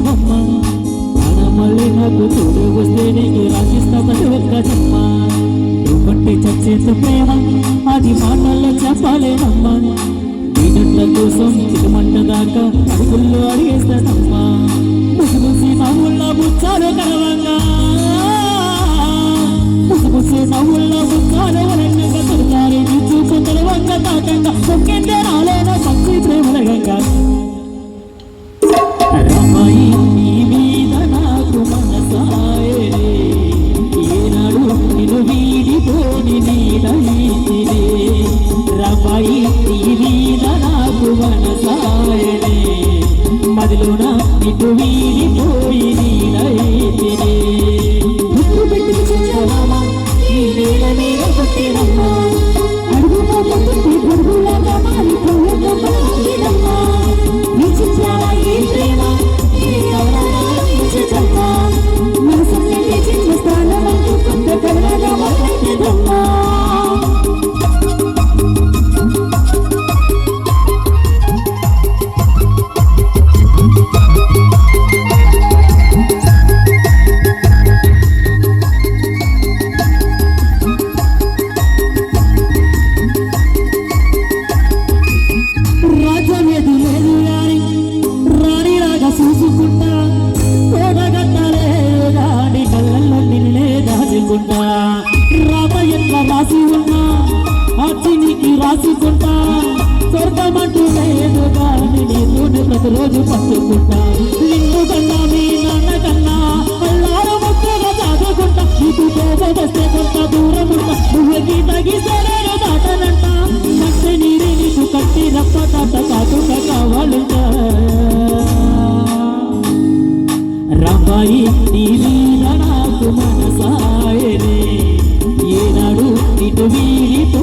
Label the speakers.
Speaker 1: నీవమ్మ మళ్ళీ నాకు తోడు వస్తే నీకు రాసిస్తా ప్రతి ఒక్క జన్మ నువ్వంటే చచ్చేంత ప్రేమ అది మాటల్లో చెప్పలేనమ్మా నీ జట్ల కోసం చిరుమంట దాకా అడుగుల్లో అడిగేస్తానమ్మా ముసి నవ్వుల్లో ముచ్చాలు కలవంగా ముసి నవ్వుల్లో ముచ్చాలు వరంగా తొలిసారి నీ చూపు తెలవంగా తాకంగా ఒక్కింటే రాలేదా పక్షి ప్రేమల గంగా రమాయి నీ మీద నాకు మనసాయరే ఏనాడు నిన్ను వీడిపోని నీడైతిరే రమాయి నీ మీద నాకు మనసాయరే మదిలోన నిన్ను వీడిపోయి నీడైతిరే ముక్కు పెట్టి చూడవమ్మా ఈ నేల మీద కొట్టినమ్మా అడుగులో కొట్టి గొడుగులాగా మారిపోయేదమ్మా నీ చిత్రాల ఈ ప్రేమ ఈ అవరాధమ్మా మనసుని చిన్న స్థానమంటూ కొత్త కలగా మొదలెట్టేదమ్మా చూసుకుంటా తోడగట్టలే రాని కళ్ళల్లో నిన్నే దాచుకుంటా రామయ్యట్ల రాసి ఉన్నా అచ్చినికి రాసుకుంటా స్వర్గమంటూ లేదు కానీ నీతోనే ప్రతిరోజు పట్టుకుంటా నిన్ను కన్నా మీ నాన్న కన్నా అల్లారు ముక్కగా దాచుకుంటా నీకు వస్తే కొంత దూరం ఉంటా నువ్వుకి తగిసలేరు దాటనంట కట్టె నీరే నీకు కట్టి రప్ప తాత కాకుండా కావాలంటా రమాయి నీ మీద నాకు మనసాయరే ఏనాడు నిన్ను వీడిపో